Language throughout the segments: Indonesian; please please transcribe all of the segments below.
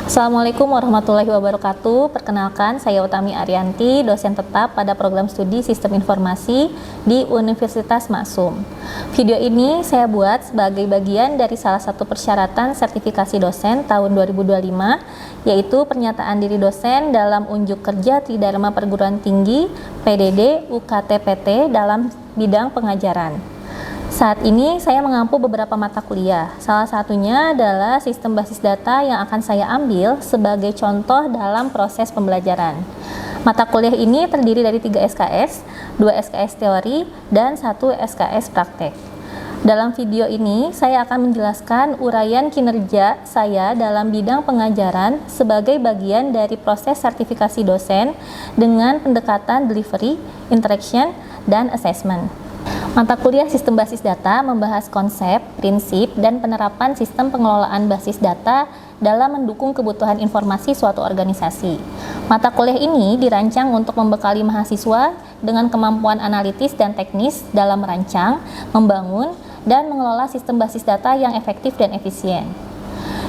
Assalamualaikum warahmatullahi wabarakatuh. Perkenalkan, saya Utami Arianti, dosen tetap pada program studi Sistem Informasi di Universitas Maksum. Video ini saya buat sebagai bagian dari salah satu persyaratan sertifikasi dosen tahun 2025, yaitu pernyataan diri dosen dalam unjuk kerja Tridharma Perguruan Tinggi PDD UKT-PT dalam bidang pengajaran. Saat ini saya mengampu beberapa mata kuliah. Salah satunya adalah sistem basis data yang akan saya ambil sebagai contoh dalam proses pembelajaran. Mata kuliah ini terdiri dari 3 SKS, 2 SKS teori, dan 1 SKS praktek. Dalam video ini, saya akan menjelaskan uraian kinerja saya dalam bidang pengajaran sebagai bagian dari proses sertifikasi dosen dengan pendekatan delivery, interaction, dan assessment. Mata kuliah Sistem Basis Data membahas konsep, prinsip, dan penerapan sistem pengelolaan basis data dalam mendukung kebutuhan informasi suatu organisasi. Mata kuliah ini dirancang untuk membekali mahasiswa dengan kemampuan analitis dan teknis dalam merancang, membangun, dan mengelola sistem basis data yang efektif dan efisien.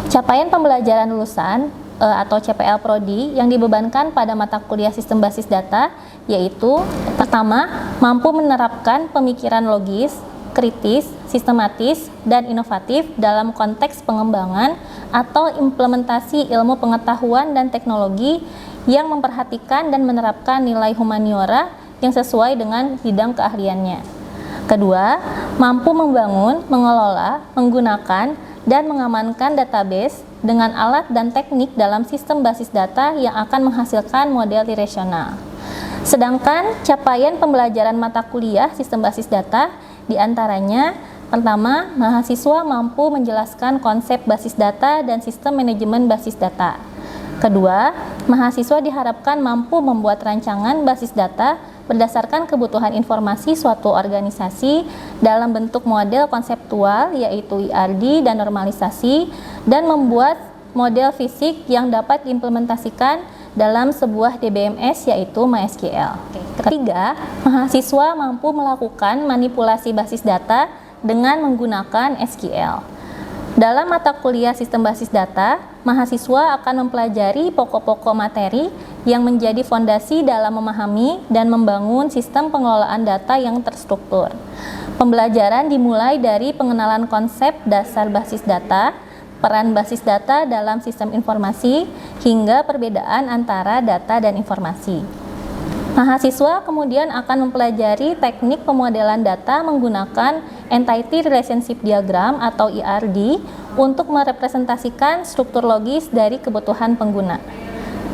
Capaian pembelajaran lulusan atau CPL Prodi yang dibebankan pada mata kuliah Sistem Basis Data yaitu: pertama, mampu menerapkan pemikiran logis, kritis, sistematis, dan inovatif dalam konteks pengembangan atau implementasi ilmu pengetahuan dan teknologi yang memperhatikan dan menerapkan nilai humaniora yang sesuai dengan bidang keahliannya. Kedua, mampu membangun, mengelola, menggunakan, dan mengamankan database dengan alat dan teknik dalam sistem basis data yang akan menghasilkan model relasional. Sedangkan capaian pembelajaran mata kuliah sistem basis data diantaranya: pertama, mahasiswa mampu menjelaskan konsep basis data dan sistem manajemen basis data. Kedua, mahasiswa diharapkan mampu membuat rancangan basis data berdasarkan kebutuhan informasi suatu organisasi dalam bentuk model konseptual yaitu IRD dan normalisasi, dan membuat model fisik yang dapat diimplementasikan dalam sebuah DBMS yaitu MySQL. Ketiga, mahasiswa mampu melakukan manipulasi basis data dengan menggunakan SQL. Dalam mata kuliah Sistem Basis Data, mahasiswa akan mempelajari pokok-pokok materi yang menjadi fondasi dalam memahami dan membangun sistem pengelolaan data yang terstruktur. Pembelajaran dimulai dari pengenalan konsep dasar basis data, peran basis data dalam sistem informasi, hingga perbedaan antara data dan informasi. Mahasiswa kemudian akan mempelajari teknik pemodelan data menggunakan Entity Relationship Diagram atau IRD untuk merepresentasikan struktur logis dari kebutuhan pengguna.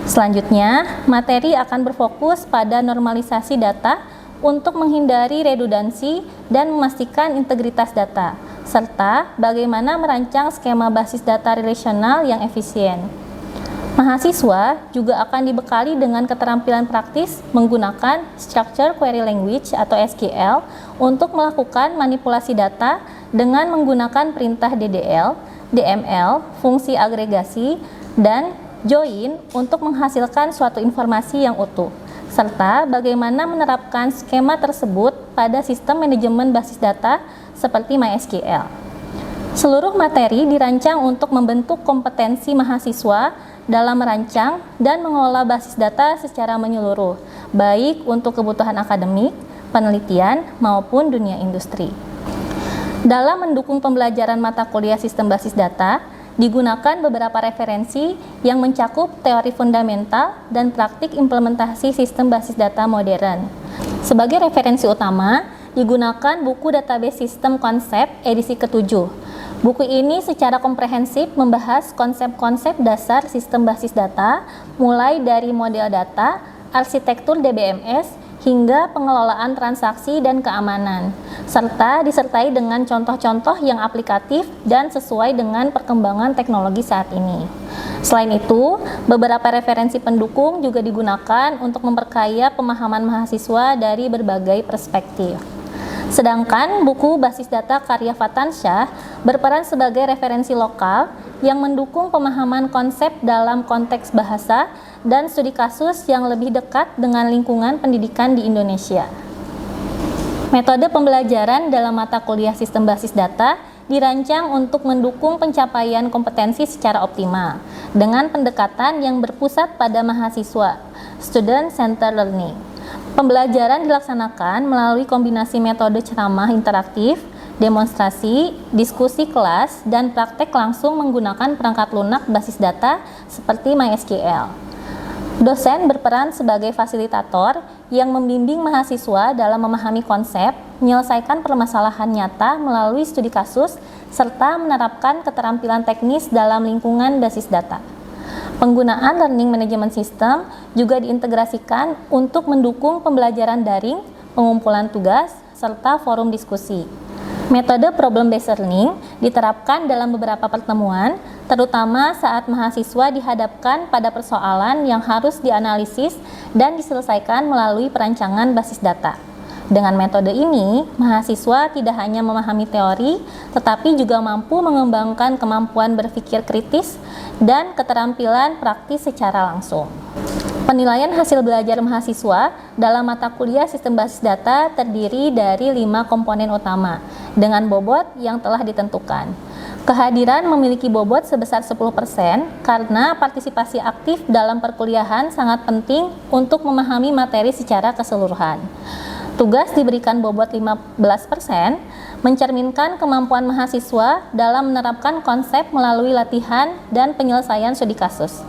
Selanjutnya, materi akan berfokus pada normalisasi data untuk menghindari redundansi dan memastikan integritas data, serta bagaimana merancang skema basis data relasional yang efisien. Mahasiswa juga akan dibekali dengan keterampilan praktis menggunakan Structured Query Language atau SQL untuk melakukan manipulasi data dengan menggunakan perintah DDL, DML, fungsi agregasi, dan join untuk menghasilkan suatu informasi yang utuh, serta bagaimana menerapkan skema tersebut pada sistem manajemen basis data seperti MySQL. Seluruh materi dirancang untuk membentuk kompetensi mahasiswa dalam merancang dan mengelola basis data secara menyeluruh, baik untuk kebutuhan akademik, penelitian, maupun dunia industri. Dalam mendukung pembelajaran mata kuliah Sistem Basis Data, digunakan beberapa referensi yang mencakup teori fundamental dan praktik implementasi sistem basis data modern. Sebagai referensi utama, digunakan buku database sistem konsep edisi ke-7. Buku ini secara komprehensif membahas konsep-konsep dasar sistem basis data, mulai dari model data, arsitektur DBMS, hingga pengelolaan transaksi dan keamanan, serta disertai dengan contoh-contoh yang aplikatif dan sesuai dengan perkembangan teknologi saat ini. Selain itu, beberapa referensi pendukung juga digunakan untuk memperkaya pemahaman mahasiswa dari berbagai perspektif. Sedangkan buku Basis Data karya Fatansyah berperan sebagai referensi lokal yang mendukung pemahaman konsep dalam konteks bahasa dan studi kasus yang lebih dekat dengan lingkungan pendidikan di Indonesia. Metode pembelajaran dalam mata kuliah Sistem Basis Data dirancang untuk mendukung pencapaian kompetensi secara optimal dengan pendekatan yang berpusat pada mahasiswa, student-centered learning. Pembelajaran dilaksanakan melalui kombinasi metode ceramah interaktif, demonstrasi, diskusi kelas, dan praktek langsung menggunakan perangkat lunak basis data seperti MySQL. Dosen berperan sebagai fasilitator yang membimbing mahasiswa dalam memahami konsep, menyelesaikan permasalahan nyata melalui studi kasus, serta menerapkan keterampilan teknis dalam lingkungan basis data. Penggunaan Learning Management System juga diintegrasikan untuk mendukung pembelajaran daring, pengumpulan tugas, serta forum diskusi. Metode problem-based learning diterapkan dalam beberapa pertemuan, terutama saat mahasiswa dihadapkan pada persoalan yang harus dianalisis dan diselesaikan melalui perancangan basis data. Dengan metode ini, mahasiswa tidak hanya memahami teori, tetapi juga mampu mengembangkan kemampuan berpikir kritis dan keterampilan praktis secara langsung. Penilaian hasil belajar mahasiswa dalam mata kuliah sistem basis data terdiri dari 5 komponen utama dengan bobot yang telah ditentukan. Kehadiran memiliki bobot sebesar 10% karena partisipasi aktif dalam perkuliahan sangat penting untuk memahami materi secara keseluruhan. Tugas diberikan bobot 15%, mencerminkan kemampuan mahasiswa dalam menerapkan konsep melalui latihan dan penyelesaian studi kasus.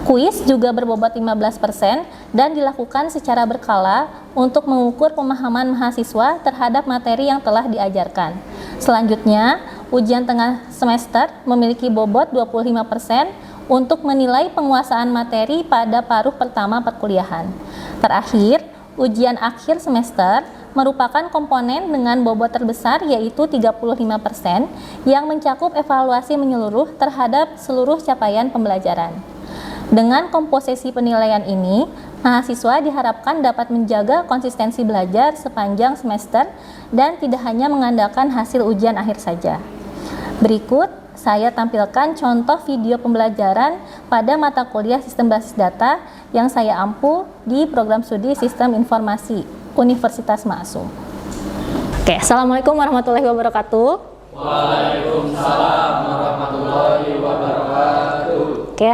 Kuis juga berbobot 15% dan dilakukan secara berkala untuk mengukur pemahaman mahasiswa terhadap materi yang telah diajarkan. Selanjutnya, ujian tengah semester memiliki bobot 25% untuk menilai penguasaan materi pada paruh pertama perkuliahan. Terakhir, ujian akhir semester merupakan komponen dengan bobot terbesar yaitu 35% yang mencakup evaluasi menyeluruh terhadap seluruh capaian pembelajaran. Dengan komposisi penilaian ini, mahasiswa diharapkan dapat menjaga konsistensi belajar sepanjang semester dan tidak hanya mengandalkan hasil ujian akhir saja. Berikut saya tampilkan contoh video pembelajaran pada mata kuliah sistem basis data yang saya ampu di program studi Sistem Informasi Universitas Maksum. Oke, Assalamualaikum warahmatullahi wabarakatuh. Waalaikumsalam warahmatullahi wabarakatuh. Oke,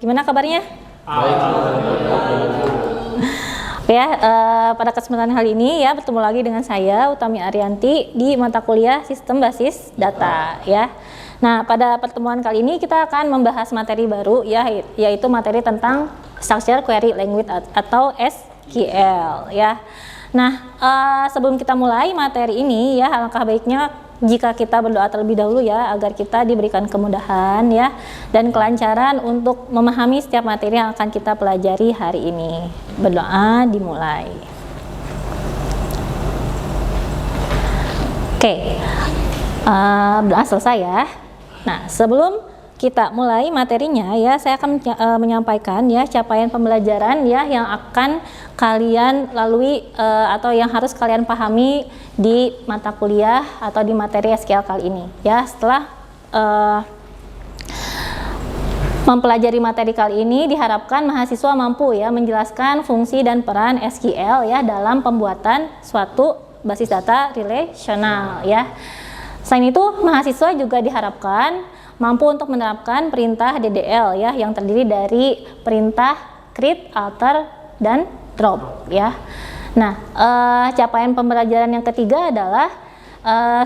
gimana kabarnya? Ya, pada kesempatan kali ini ya bertemu lagi dengan saya Utami Arianti di mata kuliah Sistem Basis Data ya. Nah, pada pertemuan kali ini kita akan membahas materi baru ya, yaitu materi tentang Structured Query Language atau SQL ya. Nah, sebelum kita mulai materi ini ya, alangkah baiknya jika kita berdoa terlebih dahulu ya, agar kita diberikan kemudahan ya dan kelancaran untuk memahami setiap materi yang akan kita pelajari hari ini. Berdoa dimulai. Oke, berdoa selesai ya. Nah, sebelum kita mulai materinya ya, saya akan menyampaikan ya capaian pembelajaran ya yang akan kalian lalui atau yang harus kalian pahami di mata kuliah atau di materi SQL kali ini ya. Setelah mempelajari materi kali ini, diharapkan mahasiswa mampu ya menjelaskan fungsi dan peran SQL ya dalam pembuatan suatu basis data relasional ya. Selain itu, mahasiswa juga diharapkan mampu untuk menerapkan perintah DDL ya yang terdiri dari perintah create, alter, dan drop ya. Nah, capaian pembelajaran yang ketiga adalah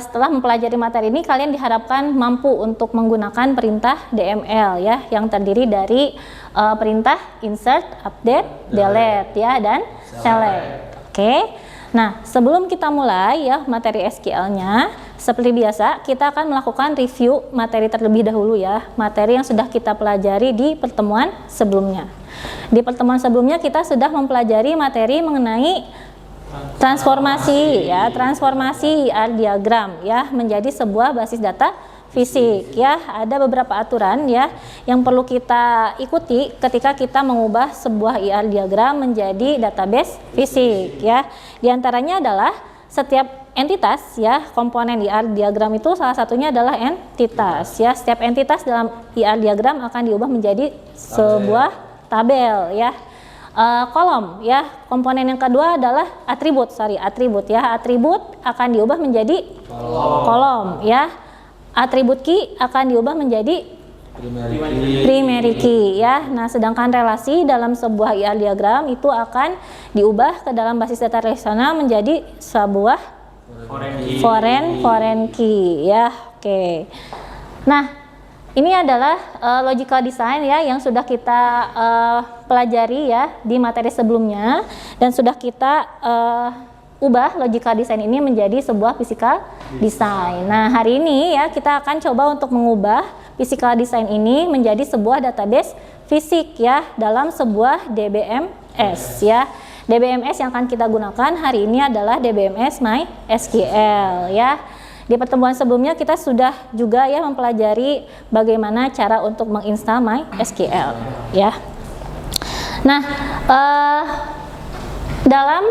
setelah mempelajari materi ini, kalian diharapkan mampu untuk menggunakan perintah DML ya yang terdiri dari perintah insert, update, delete ya, dan select. Oke. Nah, sebelum kita mulai ya materi SQL-nya, seperti biasa kita akan melakukan review materi terlebih dahulu ya, materi yang sudah kita pelajari di pertemuan sebelumnya. Di pertemuan sebelumnya kita sudah mempelajari materi mengenai transformasi ya, transformasi IR diagram ya menjadi sebuah basis data fisik ya. Ada beberapa aturan ya yang perlu kita ikuti ketika kita mengubah sebuah IR diagram menjadi database fisik ya. Di antaranya adalah setiap entitas ya, komponen IR diagram itu salah satunya adalah entitas ya. Setiap entitas dalam IR diagram akan diubah menjadi sebuah tabel ya. kolom ya. Komponen yang kedua adalah atribut ya. Atribut akan diubah menjadi kolom ya. Atribut key akan diubah menjadi primary key ya. Nah, sedangkan relasi dalam sebuah IR diagram itu akan diubah ke dalam basis data relasional menjadi sebuah foreign key ya. Oke. Nah, ini adalah logical design ya yang sudah kita pelajari ya di materi sebelumnya, dan sudah kita ubah logical design ini menjadi sebuah physical design. Nah, hari ini ya kita akan coba untuk mengubah physical design ini menjadi sebuah database fisik ya dalam sebuah DBMS ya. DBMS yang akan kita gunakan hari ini adalah DBMS MySQL ya. Di pertemuan sebelumnya kita sudah juga ya mempelajari bagaimana cara untuk menginstal MySQL ya. Nah, dalam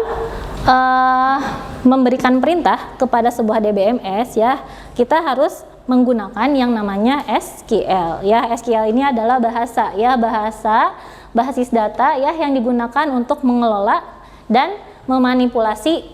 memberikan perintah kepada sebuah DBMS ya, kita harus menggunakan yang namanya SQL ya. SQL ini adalah bahasa ya, basis data ya yang digunakan untuk mengelola dan memanipulasi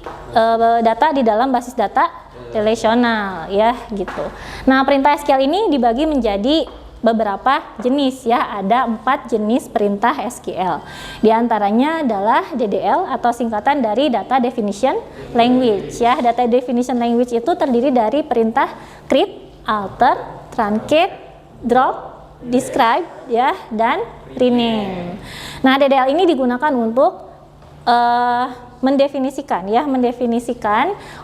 data di dalam basis data relasional ya gitu. Nah, perintah SQL ini dibagi menjadi beberapa jenis ya. Ada 4 jenis perintah SQL. Di antaranya adalah DDL atau singkatan dari Data Definition Language ya. Data Definition Language itu terdiri dari perintah create, alter, truncate, drop, describe ya, dan rename. Nah, DDL ini digunakan untuk mendefinisikan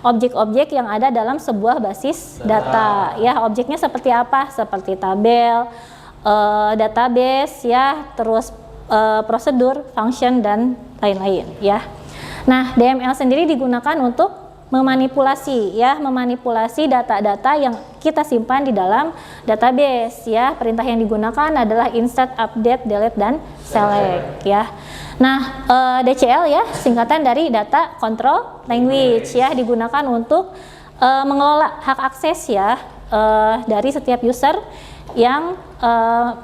objek-objek yang ada dalam sebuah basis data ya. Objeknya seperti apa? Seperti tabel, database ya, terus prosedur, function, dan lain-lain ya. Nah, DML sendiri digunakan untuk memanipulasi data-data yang kita simpan di dalam database ya. Perintah yang digunakan adalah insert, update, delete, dan select ya. Nah, DCL ya singkatan dari Data Control Language ya, digunakan untuk mengelola hak akses ya dari setiap user yang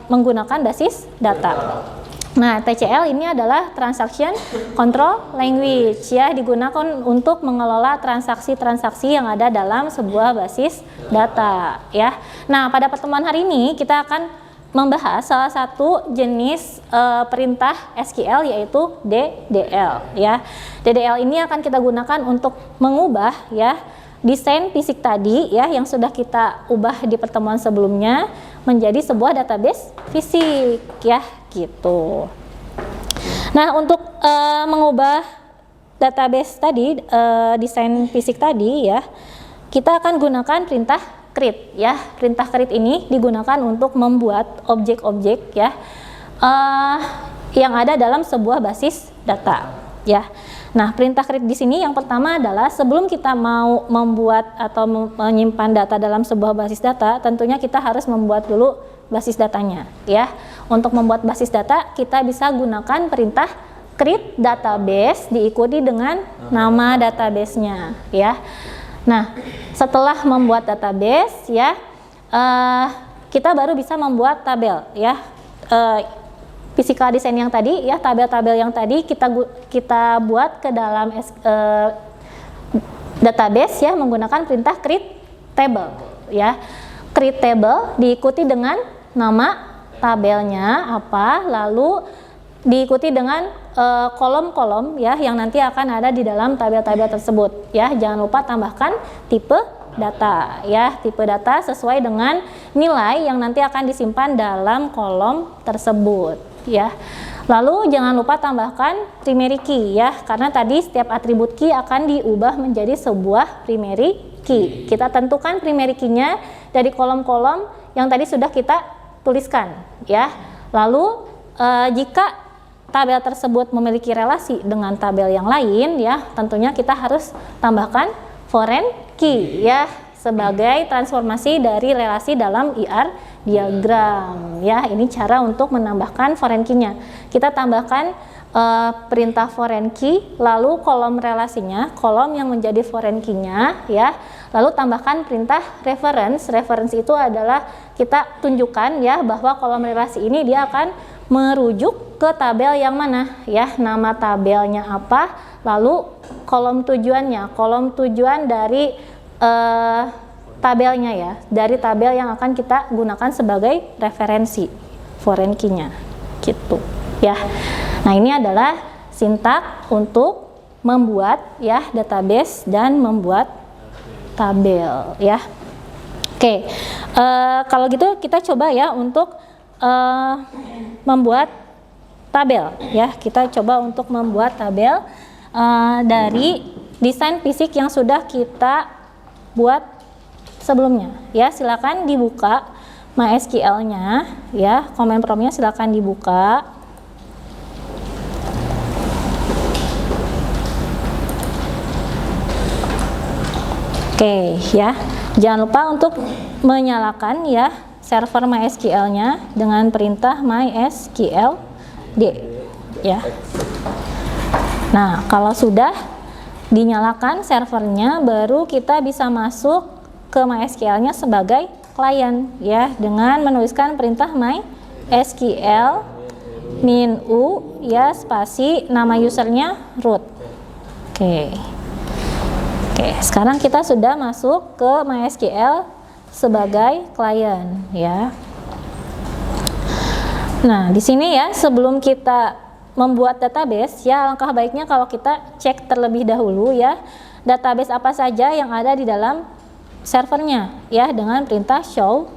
menggunakan basis data. Nah, TCL ini adalah Transaction Control Language ya, digunakan untuk mengelola transaksi-transaksi yang ada dalam sebuah basis data ya. Nah, pada pertemuan hari ini kita akan membahas salah satu jenis perintah SQL yaitu DDL ya. DDL ini akan kita gunakan untuk mengubah ya desain fisik tadi ya yang sudah kita ubah di pertemuan sebelumnya menjadi sebuah database fisik ya gitu. Nah, untuk mengubah database tadi, desain fisik tadi ya, kita akan gunakan perintah create ya. Perintah create ini digunakan untuk membuat objek-objek ya yang ada dalam sebuah basis data ya. Nah, perintah create di sini yang pertama adalah sebelum kita mau membuat atau menyimpan data dalam sebuah basis data, tentunya kita harus membuat dulu basis datanya ya. Untuk membuat basis data kita bisa gunakan perintah create database diikuti dengan nama database-nya ya. Nah, setelah membuat database ya, kita baru bisa membuat tabel ya. Physical design yang tadi ya, tabel-tabel yang tadi kita buat ke dalam database ya menggunakan perintah create table ya. Create table diikuti dengan nama tabelnya apa, lalu diikuti dengan kolom-kolom ya yang nanti akan ada di dalam tabel-tabel tersebut ya. Jangan lupa tambahkan tipe data ya, tipe data sesuai dengan nilai yang nanti akan disimpan dalam kolom tersebut ya. Lalu jangan lupa tambahkan primary key ya, karena tadi setiap atribut key akan diubah menjadi sebuah primary key. Kita tentukan primary key-nya dari kolom-kolom yang tadi sudah kita tuliskan ya. Lalu jika tabel tersebut memiliki relasi dengan tabel yang lain ya, tentunya kita harus tambahkan foreign key ya sebagai transformasi dari relasi dalam IR diagram ya. Ini cara untuk menambahkan foreign key-nya. Kita tambahkan perintah foreign key, lalu kolom relasinya, kolom yang menjadi foreign key-nya ya. Lalu tambahkan perintah reference. Reference itu adalah kita tunjukkan ya bahwa kolom relasi ini dia akan merujuk ke tabel yang mana ya, nama tabelnya apa, lalu kolom tujuannya, kolom tujuan dari tabelnya ya, dari tabel yang akan kita gunakan sebagai referensi foreign key-nya gitu ya. Nah, ini adalah sintak untuk membuat ya database dan membuat tabel ya. Oke, kalau gitu kita coba ya untuk membuat tabel ya. Kita coba untuk membuat tabel dari desain fisik yang sudah kita buat sebelumnya ya. Silakan dibuka MySQL-nya ya, command prompt-nya silakan dibuka. Oke ya, jangan lupa untuk menyalakan ya server MySQL-nya dengan perintah mysqld ya. Nah, kalau sudah dinyalakan servernya, baru kita bisa masuk ke MySQL-nya sebagai klien ya, dengan menuliskan perintah mysql -u ya spasi nama usernya root. Oke, sekarang kita sudah masuk ke MySQL sebagai klien ya. Nah, di sini ya, sebelum kita membuat database ya, alangkah baiknya kalau kita cek terlebih dahulu ya database apa saja yang ada di dalam servernya ya, dengan perintah show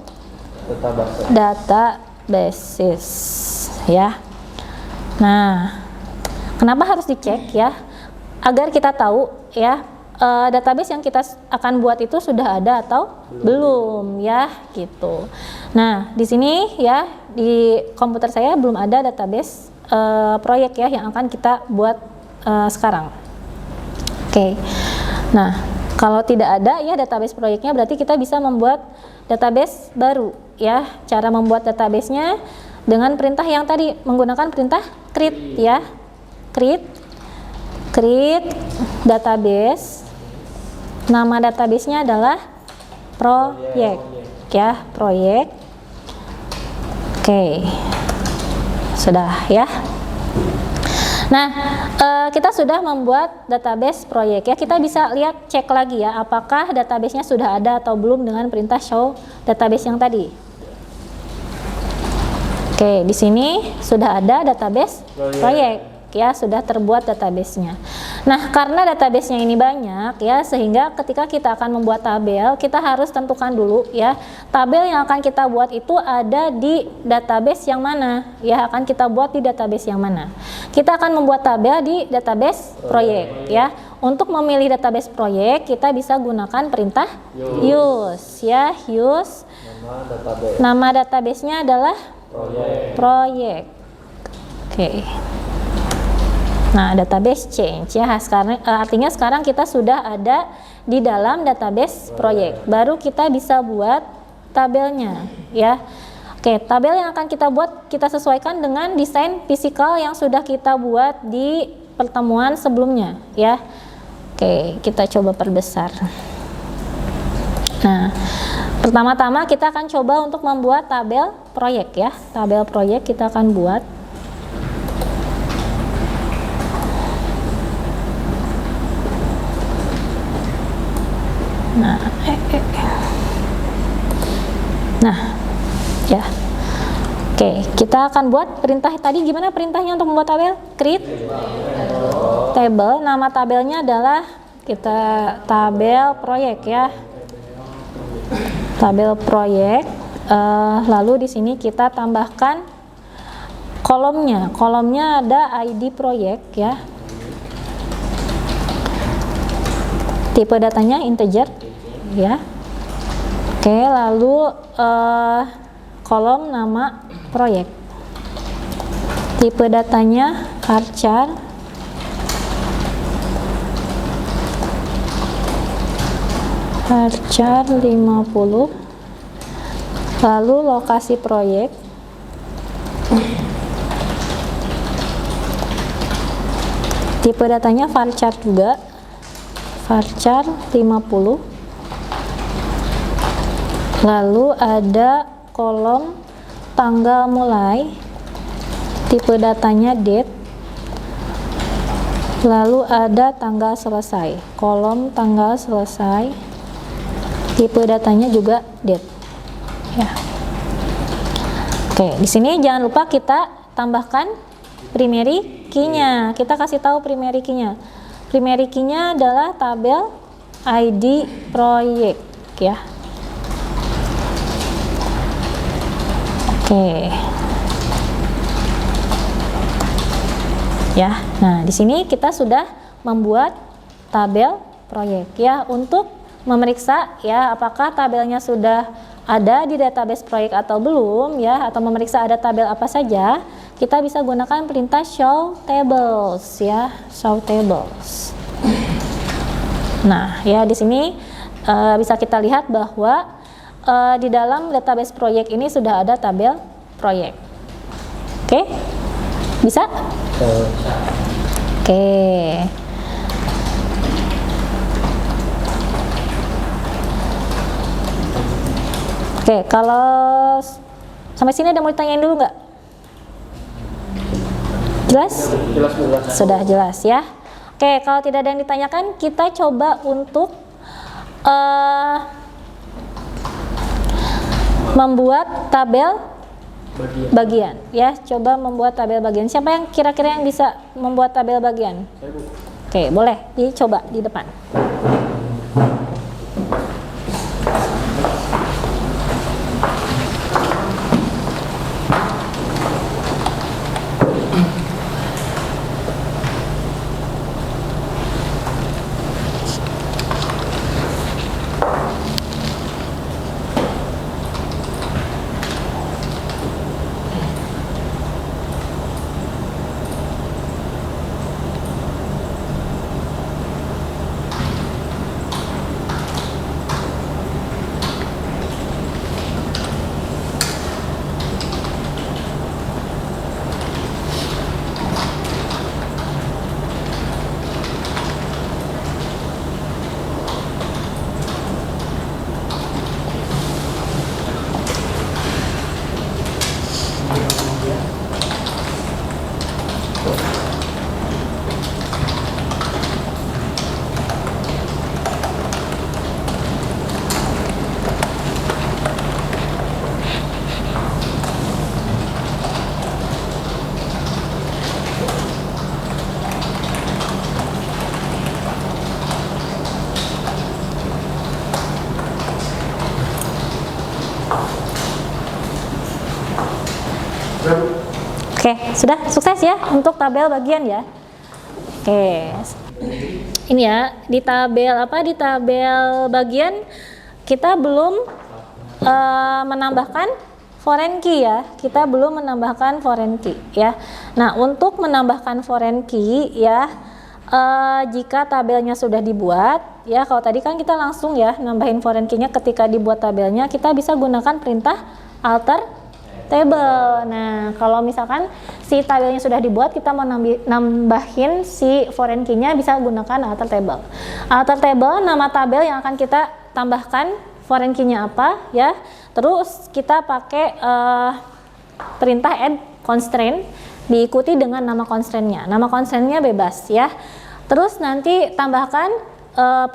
databases ya. Nah, kenapa harus dicek ya? Agar kita tahu ya database yang kita akan buat itu sudah ada atau belum ya gitu. Nah, di sini ya di komputer saya belum ada database proyek ya yang akan kita buat sekarang. Oke. Nah, kalau tidak ada ya database proyeknya, berarti kita bisa membuat database baru ya. Cara membuat database-nya dengan perintah yang tadi, menggunakan perintah create ya. Create database. Nama database-nya adalah proyek ya, proyek. Oke. Sudah ya. Nah, kita sudah membuat database proyek ya. Kita bisa lihat, cek lagi ya, apakah database-nya sudah ada atau belum dengan perintah show database yang tadi. Oke, di sini sudah ada database proyek ya, sudah terbuat database-nya. Nah, karena database-nya ini banyak ya, sehingga ketika kita akan membuat tabel, kita harus tentukan dulu ya, tabel yang akan kita buat itu ada di database yang mana ya, akan kita buat di database yang mana. Kita akan membuat tabel di database proyek ya. Untuk memilih database proyek, kita bisa gunakan perintah use ya, use. Nama database-nya adalah proyek. Oke. Nah, database change ya, artinya sekarang kita sudah ada di dalam database proyek. Baru kita bisa buat tabelnya ya. Oke, tabel yang akan kita buat kita sesuaikan dengan desain fisikal yang sudah kita buat di pertemuan sebelumnya ya. Oke, kita coba perbesar. Nah, pertama-tama kita akan coba untuk membuat tabel proyek ya. Tabel proyek kita akan buat. Nah, ya. Oke, kita akan buat perintah tadi. Gimana perintahnya untuk membuat tabel? Create table. Nama tabelnya adalah kita tabel proyek ya. Tabel proyek. Lalu di sini kita tambahkan kolomnya. Kolomnya ada ID proyek ya. Tipe datanya integer ya. Oke, lalu kolom nama proyek. Tipe datanya varchar. Varchar 50. Lalu lokasi proyek. Tipe datanya varchar juga. Varchar 50. Lalu ada kolom tanggal mulai tipe datanya date, lalu ada tanggal selesai, kolom tanggal selesai, tipe datanya juga date ya. Oke, di sini jangan lupa kita tambahkan primary key-nya. Kita kasih tahu primary key-nya. Primary key-nya adalah tabel ID proyek ya. Oke. Ya. Nah, di sini kita sudah membuat tabel proyek ya untuk memeriksa ya apakah tabelnya sudah ada di database proyek atau belum ya, atau memeriksa ada tabel apa saja. Kita bisa gunakan perintah show tables ya, show tables. Nah, ya di sini bisa kita lihat bahwa di dalam database proyek ini sudah ada tabel proyek. Oke? Bisa? Oke. Oke, kalau sampai sini ada mau ditanyain dulu nggak? Jelas? Jelas, jelas. Sudah jelas ya. Oke, kalau tidak ada yang ditanyakan, kita coba untuk membuat tabel bagian ya. Coba membuat tabel bagian. Siapa yang kira-kira yang bisa membuat tabel bagian? Oke, boleh dicoba di depan. Oke, sudah sukses ya untuk tabel bagian ya. Oke, ini ya di tabel apa, di tabel bagian kita belum menambahkan foreign key ya. Kita belum menambahkan foreign key ya. Nah, untuk menambahkan foreign key ya, jika tabelnya sudah dibuat ya, kalau tadi kan kita langsung ya nambahin foreign key-nya ketika dibuat tabelnya, kita bisa gunakan perintah alter table. Nah, kalau misalkan si tabelnya sudah dibuat, kita mau nambahin si foreign key-nya, bisa gunakan alter table. Alter table nama tabel yang akan kita tambahkan foreign key-nya apa ya. Terus kita pakai perintah add constraint diikuti dengan nama constraint-nya. Nama constraint-nya bebas ya. Terus nanti tambahkan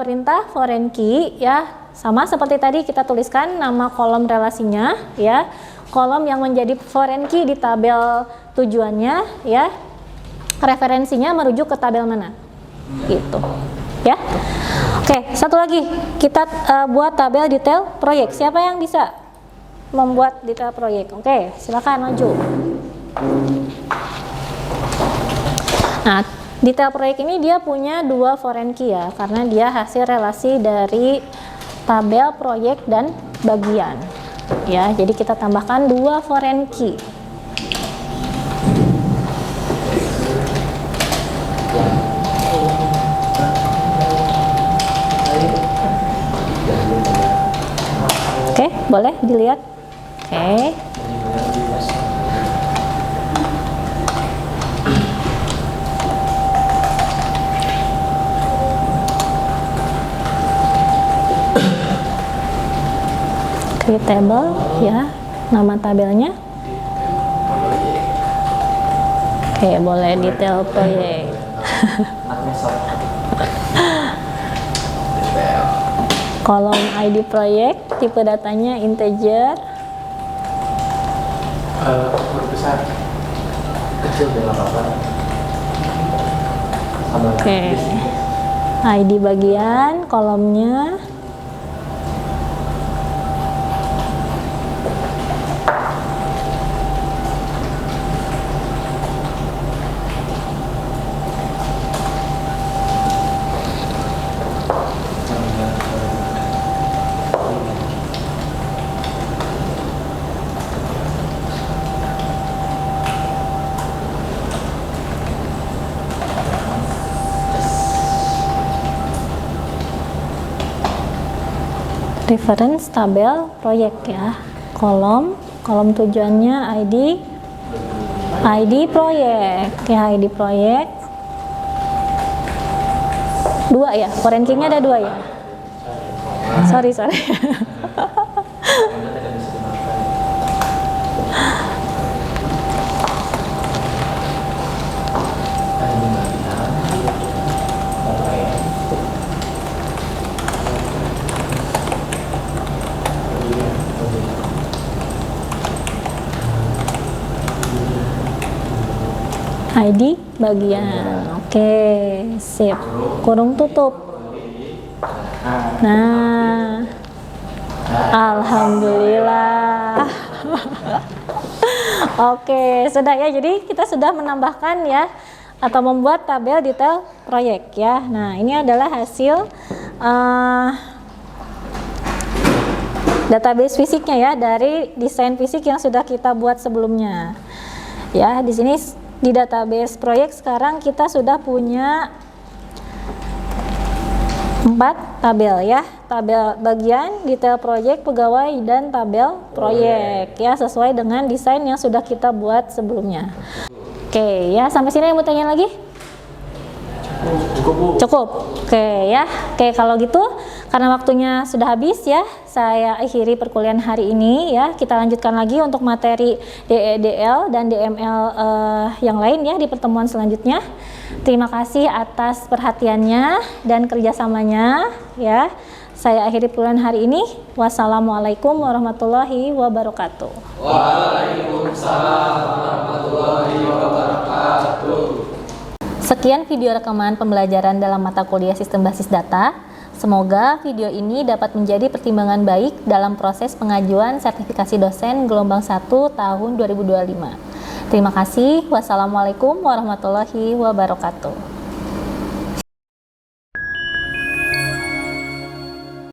perintah foreign key ya, sama seperti tadi kita tuliskan nama kolom relasinya ya. Kolom yang menjadi foreign key di tabel tujuannya ya, referensinya merujuk ke tabel mana gitu ya. Oke, satu lagi kita buat tabel detail proyek. Siapa yang bisa membuat detail proyek? Oke, silakan maju. Nah, detail proyek ini dia punya dua foreign key ya, karena dia hasil relasi dari tabel proyek dan bagian ya. Jadi kita tambahkan dua foreign key. Oke, boleh dilihat. Oke. Create table ya, nama tabelnya. Oke, boleh detail proyek. Anaknya sok. Kolom ID proyek, tipe datanya integer. Huruf besar. Kecil dia nggak apa-apa. Sama. Oke. ID bagian, kolomnya. Reference tabel proyek ya. Kolom tujuannya ID proyek ya, ID proyek. 2 ya, for rankingnya ada 2 ya. Sorry. ID bagian. Oke, sip. Kurung tutup. Nah, alhamdulillah. Oke, sudah ya. Jadi kita sudah menambahkan ya atau membuat tabel detail proyek ya. Nah, ini adalah hasil database fisiknya ya dari desain fisik yang sudah kita buat sebelumnya. Ya, di sini di database proyek sekarang kita sudah punya 4 tabel ya. Tabel bagian, detail proyek, pegawai, dan tabel proyek ya, sesuai dengan desain yang sudah kita buat sebelumnya. Oke ya, sampai sini yang mau tanya lagi? Cukup. Oke ya. Oke, kalau gitu karena waktunya sudah habis ya, saya akhiri perkuliahan hari ini ya. Kita lanjutkan lagi untuk materi DEDL dan DML yang lain ya di pertemuan selanjutnya. Terima kasih atas perhatiannya dan kerjasamanya ya. Saya akhiri perkuliahan hari ini. Wassalamualaikum warahmatullahi wabarakatuh. Waalaikumsalam warahmatullahi wabarakatuh. Sekian video rekaman pembelajaran dalam mata kuliah Sistem Basis Data. Semoga video ini dapat menjadi pertimbangan baik dalam proses pengajuan sertifikasi dosen gelombang 1 tahun 2025. Terima kasih. Wassalamualaikum warahmatullahi wabarakatuh.